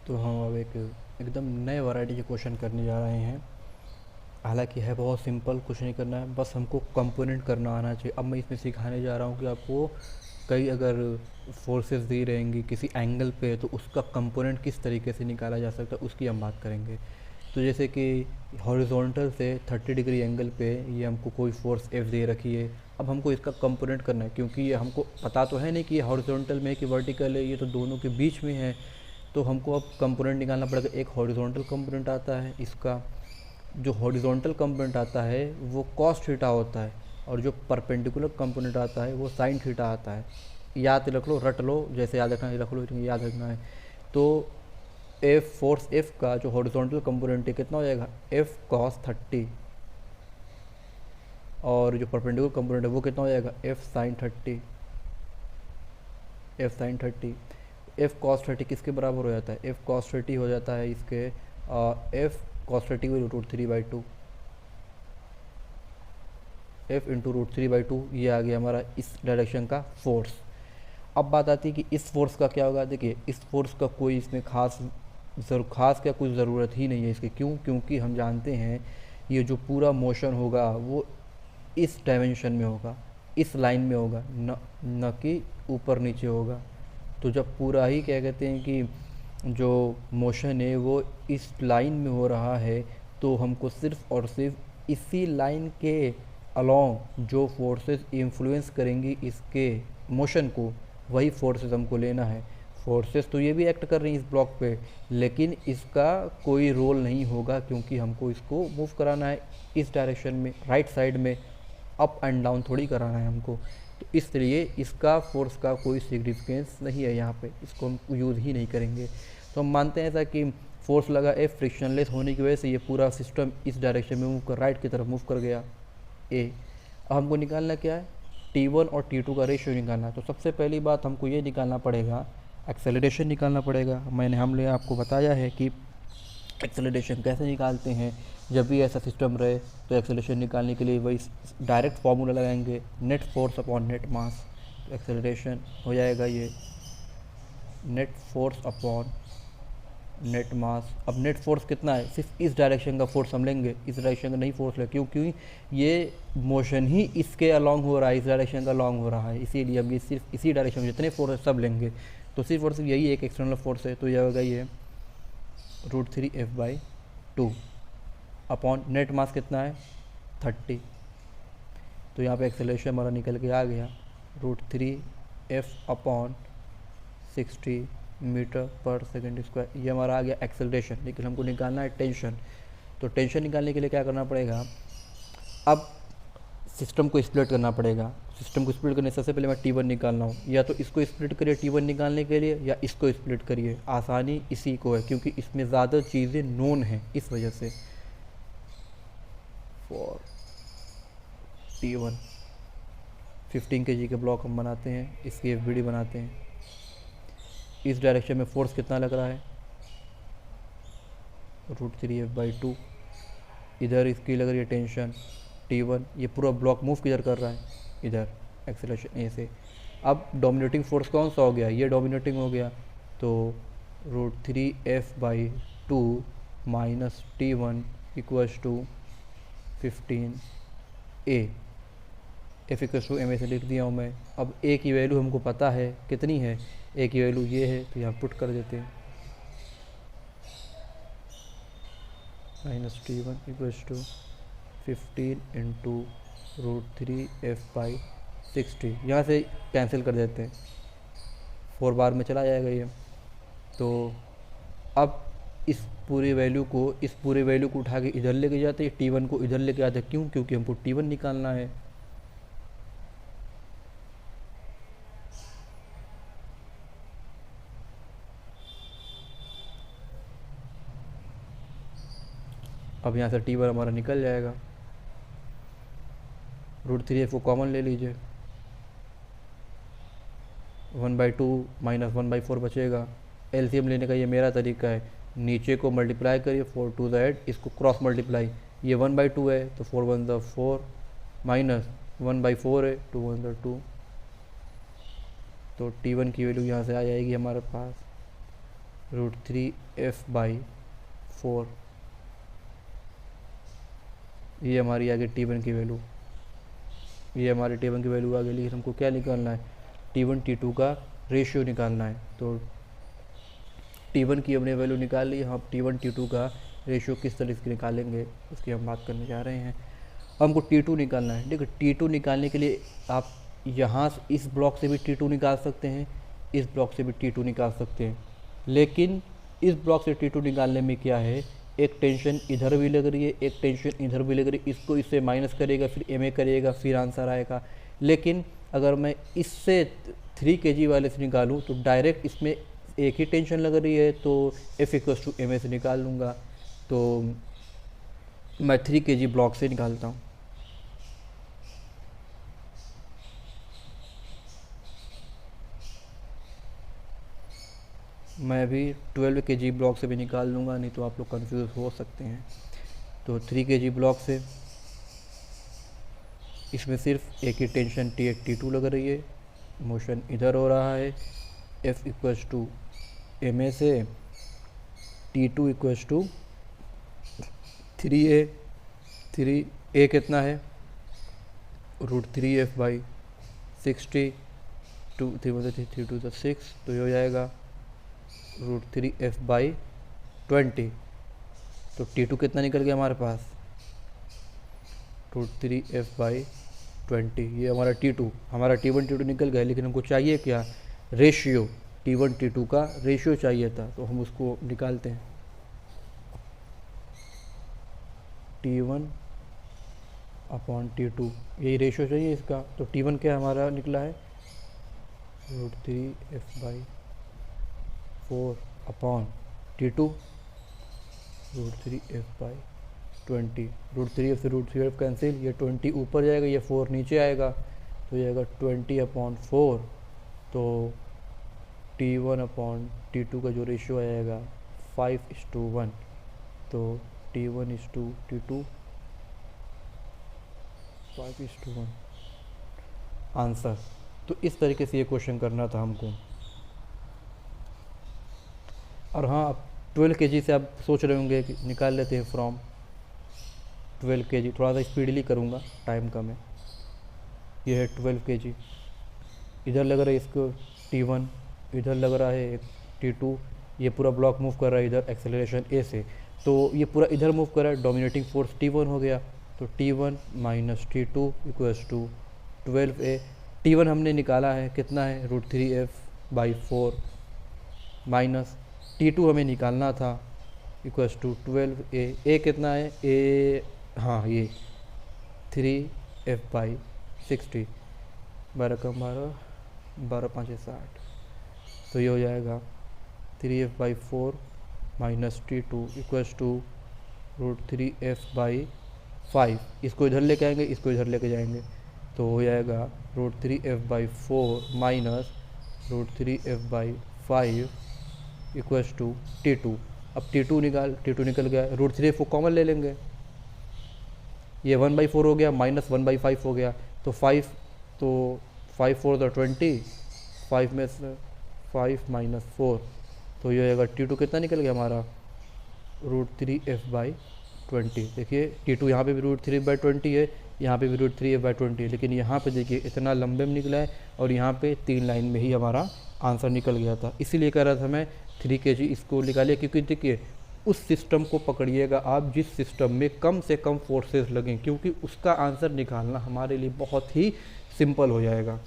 तो हम अब एक एकदम नए वैरायटी के क्वेश्चन करने जा रहे हैं। हालांकि है बहुत सिंपल, कुछ नहीं करना है, बस हमको कंपोनेंट करना आना चाहिए। अब मैं इसमें सिखाने जा रहा हूँ कि आपको कई अगर फोर्सेस दी रहेंगी किसी एंगल पे तो उसका कंपोनेंट किस तरीके से निकाला जा सकता है उसकी हम बात करेंगे। तो जैसे कि हॉरिजॉन्टल से 30 डिग्री एंगल पे ये हमको कोई फोर्स एफ दे रखी है। अब हमको इसका कंपोनेंट करना है, क्योंकि ये हमको पता तो है नहीं कि ये हॉरिजॉन्टल में है कि वर्टिकल है, ये तो दोनों के बीच में है। तो हमको अब कंपोनेंट निकालना पड़ेगा। एक हॉरिजॉन्टल कंपोनेंट आता है इसका, जो हॉरिजॉन्टल कंपोनेंट आता है वो कॉस थीटा होता है, और जो परपेंडिकुलर कंपोनेंट आता है वो साइन थीटा आता है। याद रख लो, रट लो, जैसे याद रखना है रख लो, लेकिन याद रखना है। तो एफ फोर्स एफ का जो हॉरिजॉन्टल कंपोनेंट है कितना हो जाएगा, एफ कॉस 30, और जो परपेंडिकुलर कंपोनेंट है वो कितना हो जाएगा, F sine 30। F sine 30, F cos 30 किसके बराबर हो जाता है, एफ कॉस 30 हो जाता है इसके एफ कॉस 30 को √3/2, एफ इंटू √3/2। ये आ गया हमारा इस डायरेक्शन का फोर्स। अब बात आती है कि इस फोर्स का क्या होगा। देखिए, इस फोर्स का कोई इसमें खास क्या कुछ ज़रूरत ही नहीं है इसकी। क्यों? क्योंकि हम जानते हैं ये जो पूरा मोशन होगा वो इस डायमेंशन में होगा, इस लाइन में होगा, न कि ऊपर नीचे होगा। तो जब पूरा ही क्या कहते हैं कि जो मोशन है वो इस लाइन में हो रहा है, तो हमको सिर्फ और सिर्फ इसी लाइन के अलोंग जो फोर्सेस इन्फ्लुएंस करेंगी इसके मोशन को, वही फोर्सेस हमको लेना है। फोर्सेस तो ये भी एक्ट कर रही हैं इस ब्लॉक पे, लेकिन इसका कोई रोल नहीं होगा, क्योंकि हमको इसको मूव कराना है इस डायरेक्शन में, राइट साइड में। अप एंड डाउन थोड़ी कराना है हमको। तो इसलिए इसका फोर्स का कोई सिग्निफिकेंस नहीं है यहाँ पे, इसको हम यूज़ ही नहीं करेंगे। तो हम मानते हैं ऐसा कि फोर्स लगा है, फ्रिक्शनलेस होने की वजह से ये पूरा सिस्टम इस डायरेक्शन में मूव कर, राइट की तरफ मूव कर गया ए। अब हमको निकालना क्या है, T1 और T2 का रेशियो निकालना है। तो सबसे पहली बात हमको ये निकालना पड़ेगा, एक्सेलरेशन निकालना पड़ेगा। हमने आपको बताया है कि एक्सेलरेशन कैसे निकालते हैं। जब भी ऐसा सिस्टम रहे तो एक्सेलरेशन निकालने के लिए वही डायरेक्ट फार्मूला लगाएंगे, नेट फोर्स अपॉन नेट मास। तो एक्सेलरेशन हो जाएगा ये नेट फोर्स अपॉन नेट मास। अब नेट फोर्स कितना है, सिर्फ इस डायरेक्शन का फोर्स हम लेंगे, इस डायरेक्शन का नहीं फोर्स लेंगे, क्योंकि ये मोशन ही इसके अलॉन्ग हो रहा है, इस डायरेक्शन का अलॉन्ग हो रहा है, इसीलिए हम ये सिर्फ इसी डायरेक्शन में जितने फोर्स है सब लेंगे। तो सिर्फ और सिर्फ यही एक एक्सटर्नल फोर्स है, तो यह होगा ये √3F/2 अपॉन नेट मास कितना है 30। तो यहाँ पे एक्सेलरेशन हमारा निकल के आ गया √3F/60 मीटर पर सेकेंड स्क्वायर। ये हमारा आ गया एक्सेलरेशन। लेकिन हमको निकालना है टेंशन। तो टेंशन निकालने के लिए क्या करना पड़ेगा, अब सिस्टम को स्प्लिट करना पड़ेगा। सिस्टम को स्प्लिट करने से सबसे पहले मैं T1 निकालना हूँ, या तो इसको स्प्लिट करिए T1 निकालने के लिए, या इसको स्प्लिट करिए। आसानी इसी को है, क्योंकि इसमें ज़्यादा चीज़ें नोन हैं इस वजह से। फॉर T1 15 kg के ब्लॉक हम बनाते हैं, इसकी FBD बनाते हैं। इस डायरेक्शन में फोर्स कितना लग रहा है, √3F/2। इधर इसकी लग रही है टेंशन T1। ये पूरा ब्लॉक मूव किधर कर रहा है, इधर एक्सेलरेशन ए से। अब डोमिनेटिंग फोर्स कौन सा हो गया, ये डोमिनेटिंग हो गया। तो √3F/2 minus T1 equals to 15A। F equals to M ऐसे लिख दिया हूँ मैं। अब ए की वैल्यू हमको पता है कितनी है, ए की वैल्यू ये है, तो यहाँ पुट कर देते हैं -T1 equals to 15 into √3F/60। यहाँ से कैंसिल कर देते हैं, 4 बार में चला जाएगा ये। तो अब इस पूरी वैल्यू को उठा के इधर लेके जाते हैं, T1 को इधर लेके आते हैं। क्यों? क्योंकि हमको T1 निकालना है। अब यहाँ से T1 हमारा निकल जाएगा, √3F को कॉमन ले लीजिए, 1/2 माइनस 1/4 बचेगा। एलसीएम लेने का ये मेरा तरीका है, नीचे को मल्टीप्लाई करिए 4 टू द 8, इसको क्रॉस मल्टीप्लाई। ये 1/2 है तो 4 1 द 4 माइनस 1/4 है 2 1 द 2। तो T1 की वैल्यू यहाँ से आ जाएगी हमारे पास √3f/4, ये हमारी आ गई T1 की वैल्यू, ये हमारे T1 की वैल्यू आ गई। लेकिन हमको क्या निकालना है, T1 T2 का रेशियो निकालना है। तो T1 की हमने वैल्यू निकाल ली, हम T1 T2 का रेशियो किस तरह से निकालेंगे उसकी हम बात करने जा रहे हैं। हमको T2 निकालना है। देखो T2 निकालने के लिए आप यहाँ इस ब्लॉक से भी T2 निकाल सकते हैं, इस ब्लॉक से भी T2 निकाल सकते हैं, लेकिन इस ब्लॉक से T2 निकालने में क्या है, एक टेंशन इधर भी लग रही है, एक टेंशन इधर भी लग रही है, इसको इससे माइनस करेगा, फिर MA करेगा, फिर आंसर आएगा। लेकिन अगर मैं इससे 3 kg वाले से निकालूँ तो डायरेक्ट इसमें एक ही टेंशन लग रही है, तो F=MA से निकाल लूँगा। तो मैं 3 kg ब्लॉक से निकालता हूँ। मैं भी 12 kg ब्लॉक से भी निकाल लूँगा, नहीं तो आप लोग कंफ्यूज हो सकते हैं। तो 3 kg ब्लॉक से इसमें सिर्फ एक ही टेंशन T1 T2 लग रही है, मोशन इधर हो रहा है। F=MA से T2 3A, 3A कितना है, √3f/60, 3 to the 6, तो ये हो जाएगा √3f/20। तो T2 कितना निकल गया हमारे पास, √3f/20, ये हमारा T2, हमारा T1 T2 निकल गया। लेकिन हमको चाहिए क्या, रेशियो, T1 T2 का रेशियो चाहिए था, तो हम उसको निकालते हैं। T1/T2, यही रेशियो चाहिए इसका। तो T1 क्या हमारा निकला है, √3f/4/T2, √3f/20। √3f से √3f कैंसिल, ये 20 ऊपर जाएगा, ये 4 नीचे आएगा, तो ये आएगा 20/4। तो T1/T2 का जो रेशियो आएगा 5:1। तो T1:T2 5:1 आंसर। तो इस तरीके से ये क्वेश्चन करना था हमको। और हाँ, अब 12 kg से आप सोच रहे होंगे कि निकाल लेते हैं फ्रॉम 12 kg, थोड़ा सा स्पीडली करूँगा, टाइम कम है। ये है 12 kg, इधर लग रहा है इसको T1, इधर लग रहा है T2, ये पूरा ब्लॉक मूव कर रहा है इधर एक्सेलरेशन A से, तो ये पूरा इधर मूव कर रहा है, डोमिनेटिंग फोर्स T1 हो गया। तो T1 - T2 = 12A। T1 हमने निकाला है, कितना है, √3f/4, माइनस T2 हमें निकालना था, =12A। A कितना है, A, हाँ ये 3f/60, 12 कम 12, 12 5 60, तो ये हो जाएगा 3f/4 - T2 = √3f/5। इसको इधर लेके आएंगे, इसको इधर लेके जाएंगे, तो हो जाएगा √3f/4 - √3f/5 = T2। अब T2 निकल गया, √3f को कॉमन ले लेंगे, ये 1/4 हो गया, -1/5 हो गया, तो 5, तो 5 4 तो 20, 5 में से 5 - 4, तो ये हो जाएगा T2 कितना निकल गया हमारा, √3f/20। देखिए T2 यहाँ पे भी √3f/20 है, यहाँ पे भी √3f/20 है, लेकिन यहाँ पे देखिए इतना लंबे में निकला है, और यहाँ पे 3 लाइन में ही हमारा आंसर निकल गया था। इसीलिए कह रहा था मैं 3 kg इसको निकालिए, क्योंकि देखिए उस सिस्टम को पकड़िएगा आप जिस सिस्टम में कम से कम फोर्सेस लगें, क्योंकि उसका आंसर निकालना हमारे लिए बहुत ही सिंपल हो जाएगा।